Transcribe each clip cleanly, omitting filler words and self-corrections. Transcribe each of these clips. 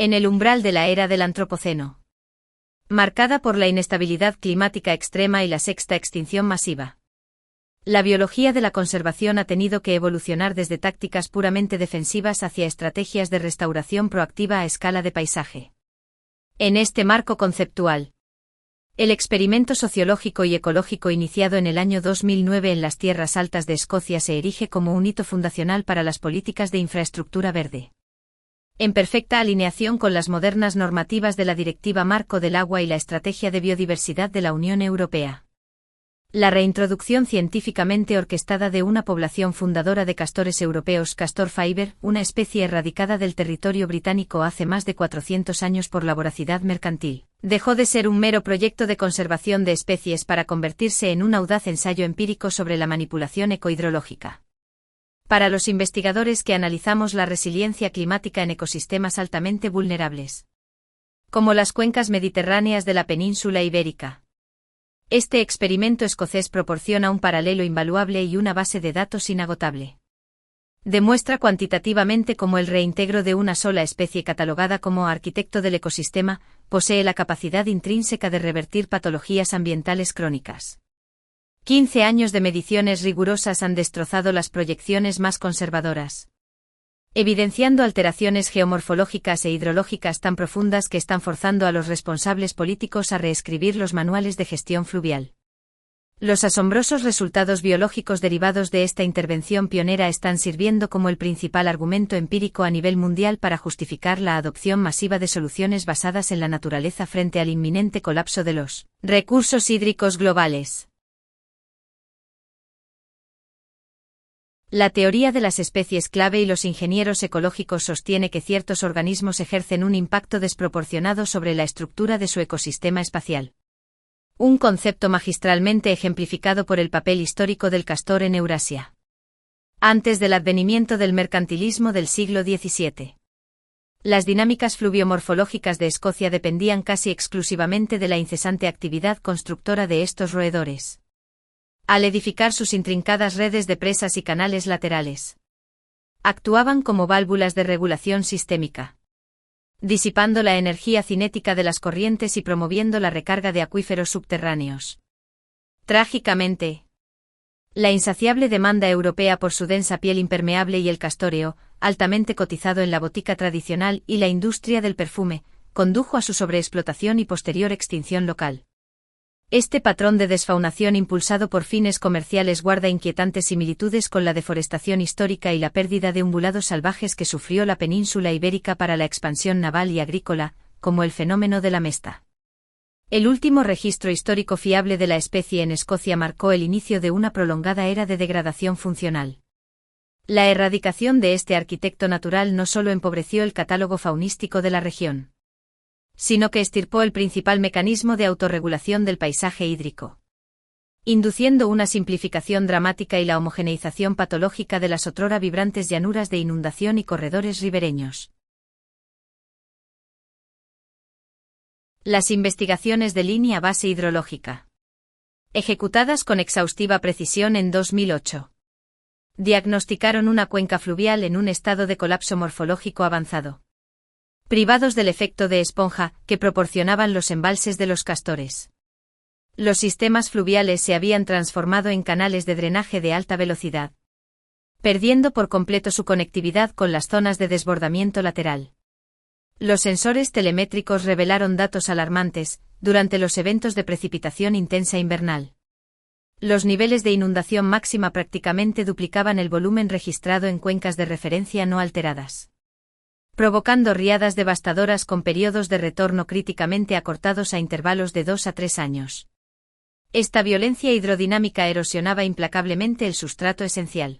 En el umbral de la era del Antropoceno. Marcada por la inestabilidad climática extrema y la sexta extinción masiva. La biología de la conservación ha tenido que evolucionar desde tácticas puramente defensivas hacia estrategias de restauración proactiva a escala de paisaje. En este marco conceptual, el experimento sociológico y ecológico iniciado en el año 2009 en las tierras altas de Escocia se erige como un hito fundacional para las políticas de infraestructura verde. En perfecta alineación con las modernas normativas de la Directiva Marco del Agua y la Estrategia de Biodiversidad de la Unión Europea. La reintroducción científicamente orquestada de una población fundadora de castores europeos, Castor fiber, una especie erradicada del territorio británico hace más de 400 años por la voracidad mercantil, dejó de ser un mero proyecto de conservación de especies para convertirse en un audaz ensayo empírico sobre la manipulación ecohidrológica. Para los investigadores que analizamos la resiliencia climática en ecosistemas altamente vulnerables, como las cuencas mediterráneas de la península ibérica, este experimento escocés proporciona un paralelo invaluable y una base de datos inagotable. Demuestra cuantitativamente cómo el reintegro de una sola especie catalogada como arquitecto del ecosistema posee la capacidad intrínseca de revertir patologías ambientales crónicas. 15 años de mediciones rigurosas han destrozado las proyecciones más conservadoras, evidenciando alteraciones geomorfológicas e hidrológicas tan profundas que están forzando a los responsables políticos a reescribir los manuales de gestión fluvial. Los asombrosos resultados biológicos derivados de esta intervención pionera están sirviendo como el principal argumento empírico a nivel mundial para justificar la adopción masiva de soluciones basadas en la naturaleza frente al inminente colapso de los recursos hídricos globales. La teoría de las especies clave y los ingenieros ecológicos sostiene que ciertos organismos ejercen un impacto desproporcionado sobre la estructura de su ecosistema espacial. Un concepto magistralmente ejemplificado por el papel histórico del castor en Eurasia. Antes del advenimiento del mercantilismo del siglo XVII. Las dinámicas fluviomorfológicas de Escocia dependían casi exclusivamente de la incesante actividad constructora de estos roedores. Al edificar sus intrincadas redes de presas y canales laterales, actuaban como válvulas de regulación sistémica, disipando la energía cinética de las corrientes y promoviendo la recarga de acuíferos subterráneos. Trágicamente, la insaciable demanda europea por su densa piel impermeable y el castóreo, altamente cotizado en la botica tradicional y la industria del perfume, condujo a su sobreexplotación y posterior extinción local. Este patrón de desfaunación impulsado por fines comerciales guarda inquietantes similitudes con la deforestación histórica y la pérdida de ungulados salvajes que sufrió la península ibérica para la expansión naval y agrícola, como el fenómeno de la mesta. El último registro histórico fiable de la especie en Escocia marcó el inicio de una prolongada era de degradación funcional. La erradicación de este arquitecto natural no solo empobreció el catálogo faunístico de la región, sino que extirpó el principal mecanismo de autorregulación del paisaje hídrico, induciendo una simplificación dramática y la homogeneización patológica de las otrora vibrantes llanuras de inundación y corredores ribereños. Las investigaciones de línea base hidrológica, ejecutadas con exhaustiva precisión en 2008, diagnosticaron una cuenca fluvial en un estado de colapso morfológico avanzado, privados del efecto de esponja que proporcionaban los embalses de los castores. Los sistemas fluviales se habían transformado en canales de drenaje de alta velocidad, perdiendo por completo su conectividad con las zonas de desbordamiento lateral. Los sensores telemétricos revelaron datos alarmantes durante los eventos de precipitación intensa invernal. Los niveles de inundación máxima prácticamente duplicaban el volumen registrado en cuencas de referencia no alteradas, provocando riadas devastadoras con periodos de retorno críticamente acortados a intervalos de 2 a 3 años. Esta violencia hidrodinámica erosionaba implacablemente el sustrato esencial.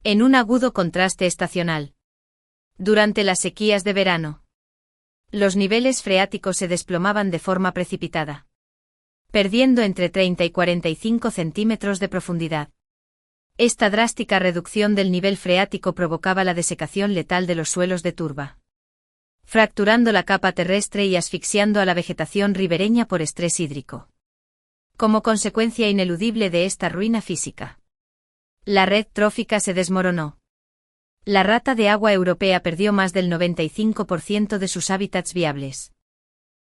En un agudo contraste estacional. Durante las sequías de verano, los niveles freáticos se desplomaban de forma precipitada, perdiendo entre 30 y 45 centímetros de profundidad. Esta drástica reducción del nivel freático provocaba la desecación letal de los suelos de turba, fracturando la capa terrestre y asfixiando a la vegetación ribereña por estrés hídrico. Como consecuencia ineludible de esta ruina física, la red trófica se desmoronó. La rata de agua europea perdió más del 95% de sus hábitats viables,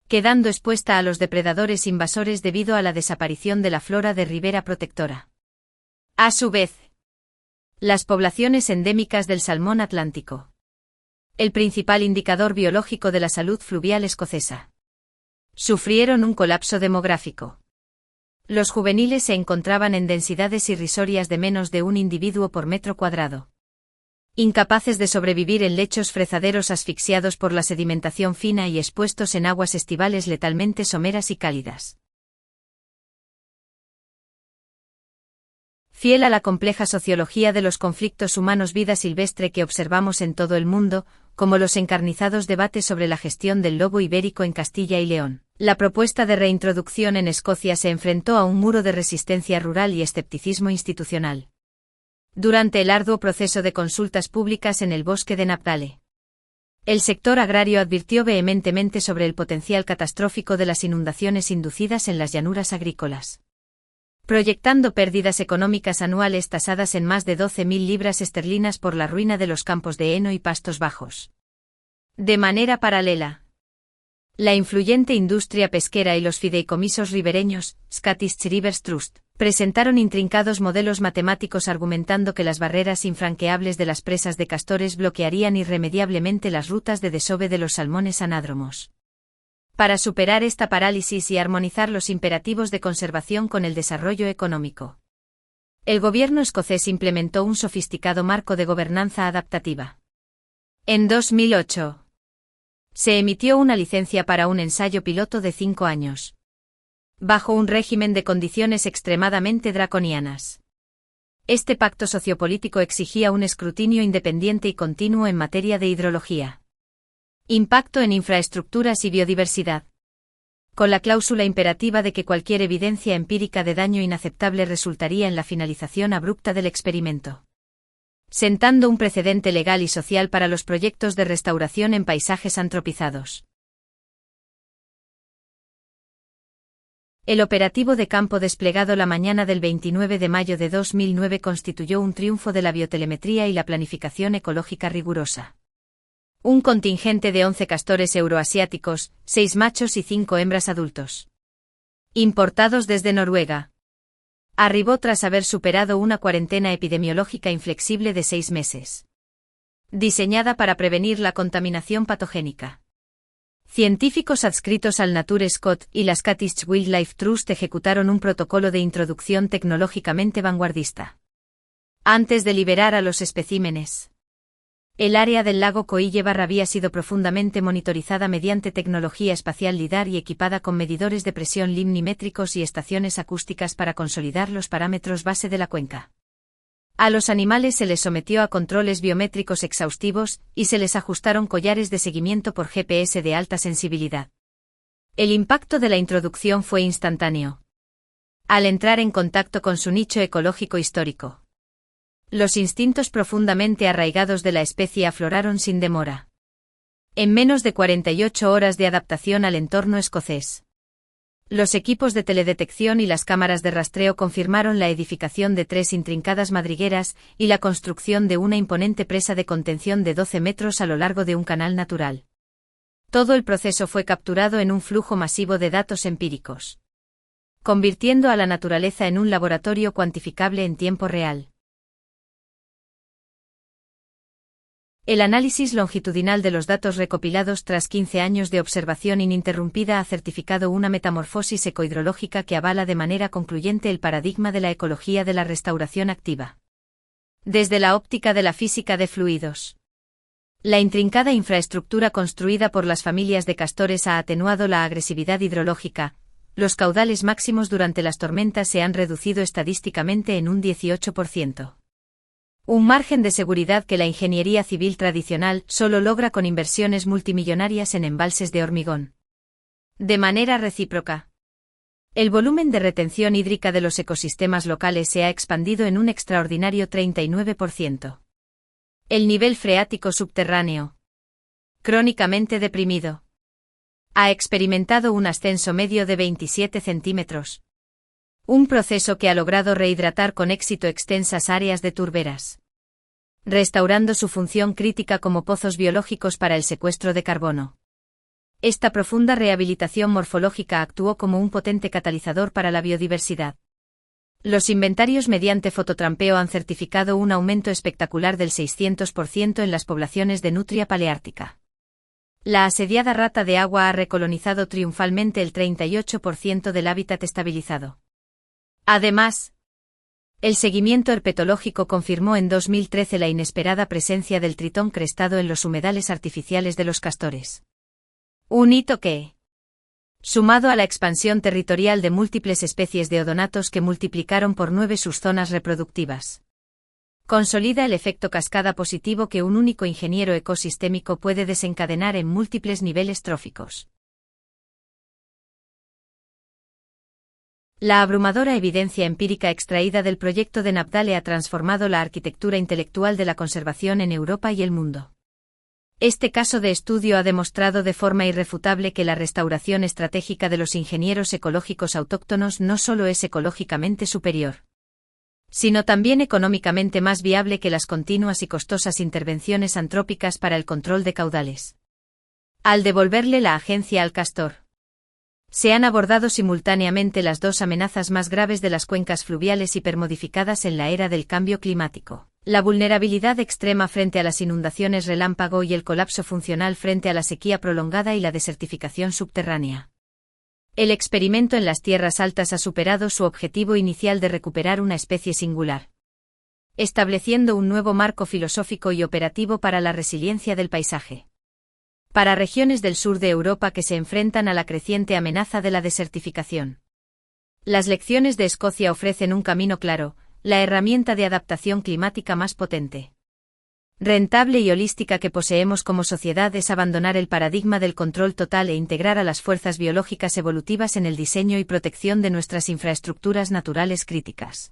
quedando expuesta a los depredadores invasores debido a la desaparición de la flora de ribera protectora. A su vez, las poblaciones endémicas del salmón atlántico, el principal indicador biológico de la salud fluvial escocesa, sufrieron un colapso demográfico. Los juveniles se encontraban en densidades irrisorias de menos de un individuo por metro cuadrado, incapaces de sobrevivir en lechos frezaderos asfixiados por la sedimentación fina y expuestos en aguas estivales letalmente someras y cálidas. Fiel a la compleja sociología de los conflictos humanos-vida silvestre que observamos en todo el mundo, como los encarnizados debates sobre la gestión del lobo ibérico en Castilla y León, la propuesta de reintroducción en Escocia se enfrentó a un muro de resistencia rural y escepticismo institucional. Durante el arduo proceso de consultas públicas en el bosque de Napdale, el sector agrario advirtió vehementemente sobre el potencial catastrófico de las inundaciones inducidas en las llanuras agrícolas, proyectando pérdidas económicas anuales tasadas en más de 12.000 libras esterlinas por la ruina de los campos de heno y pastos bajos. De manera paralela, la influyente industria pesquera y los fideicomisos ribereños, Scottish Rivers Trust, presentaron intrincados modelos matemáticos argumentando que las barreras infranqueables de las presas de castores bloquearían irremediablemente las rutas de desove de los salmones anádromos. Para superar esta parálisis y armonizar los imperativos de conservación con el desarrollo económico, el gobierno escocés implementó un sofisticado marco de gobernanza adaptativa. En 2008, se emitió una licencia para un ensayo piloto de 5 años, bajo un régimen de condiciones extremadamente draconianas. Este pacto sociopolítico exigía un escrutinio independiente y continuo en materia de hidrología, impacto en infraestructuras y biodiversidad, con la cláusula imperativa de que cualquier evidencia empírica de daño inaceptable resultaría en la finalización abrupta del experimento, sentando un precedente legal y social para los proyectos de restauración en paisajes antropizados. El operativo de campo desplegado la mañana del 29 de mayo de 2009 constituyó un triunfo de la biotelemetría y la planificación ecológica rigurosa. Un contingente de 11 castores euroasiáticos, 6 machos y 5 hembras adultos, importados desde Noruega, arribó tras haber superado una cuarentena epidemiológica inflexible de 6 meses, diseñada para prevenir la contaminación patogénica. Científicos adscritos al Nature Scott y la Scottish Wildlife Trust ejecutaron un protocolo de introducción tecnológicamente vanguardista. Antes de liberar a los especímenes, el área del lago Coillebar había sido profundamente monitorizada mediante tecnología espacial LIDAR y equipada con medidores de presión limnimétricos y estaciones acústicas para consolidar los parámetros base de la cuenca. A los animales se les sometió a controles biométricos exhaustivos y se les ajustaron collares de seguimiento por GPS de alta sensibilidad. El impacto de la introducción fue instantáneo. Al entrar en contacto con su nicho ecológico histórico, los instintos profundamente arraigados de la especie afloraron sin demora. En menos de 48 horas de adaptación al entorno escocés, los equipos de teledetección y las cámaras de rastreo confirmaron la edificación de 3 intrincadas madrigueras y la construcción de una imponente presa de contención de 12 metros a lo largo de un canal natural. Todo el proceso fue capturado en un flujo masivo de datos empíricos, convirtiendo a la naturaleza en un laboratorio cuantificable en tiempo real. El análisis longitudinal de los datos recopilados tras 15 años de observación ininterrumpida ha certificado una metamorfosis ecohidrológica que avala de manera concluyente el paradigma de la ecología de la restauración activa. Desde la óptica de la física de fluidos, la intrincada infraestructura construida por las familias de castores ha atenuado la agresividad hidrológica. Los caudales máximos durante las tormentas se han reducido estadísticamente en un 18%. Un margen de seguridad que la ingeniería civil tradicional solo logra con inversiones multimillonarias en embalses de hormigón. De manera recíproca, el volumen de retención hídrica de los ecosistemas locales se ha expandido en un extraordinario 39%. El nivel freático subterráneo, crónicamente deprimido, ha experimentado un ascenso medio de 27 centímetros. Un proceso que ha logrado rehidratar con éxito extensas áreas de turberas. restaurando su función crítica como pozos biológicos para el secuestro de carbono. Esta profunda rehabilitación morfológica actuó como un potente catalizador para la biodiversidad. Los inventarios mediante fototrampeo han certificado un aumento espectacular del 600% en las poblaciones de nutria paleártica. La asediada rata de agua ha recolonizado triunfalmente el 38% del hábitat estabilizado. Además, el seguimiento herpetológico confirmó en 2013 la inesperada presencia del tritón crestado en los humedales artificiales de los castores. Un hito que, sumado a la expansión territorial de múltiples especies de odonatos que multiplicaron por 9 sus zonas reproductivas, consolida el efecto cascada positivo que un único ingeniero ecosistémico puede desencadenar en múltiples niveles tróficos. La abrumadora evidencia empírica extraída del proyecto de Nabdale ha transformado la arquitectura intelectual de la conservación en Europa y el mundo. Este caso de estudio ha demostrado de forma irrefutable que la restauración estratégica de los ingenieros ecológicos autóctonos no solo es ecológicamente superior, sino también económicamente más viable que las continuas y costosas intervenciones antrópicas para el control de caudales. Al devolverle la agencia al castor, se han abordado simultáneamente las dos amenazas más graves de las cuencas fluviales hipermodificadas en la era del cambio climático: la vulnerabilidad extrema frente a las inundaciones relámpago y el colapso funcional frente a la sequía prolongada y la desertificación subterránea. El experimento en las tierras altas ha superado su objetivo inicial de recuperar una especie singular, estableciendo un nuevo marco filosófico y operativo para la resiliencia del paisaje. Para regiones del sur de Europa que se enfrentan a la creciente amenaza de la desertificación, las lecciones de Escocia ofrecen un camino claro, la herramienta de adaptación climática más potente, rentable y holística que poseemos como sociedad es abandonar el paradigma del control total e integrar a las fuerzas biológicas evolutivas en el diseño y protección de nuestras infraestructuras naturales críticas.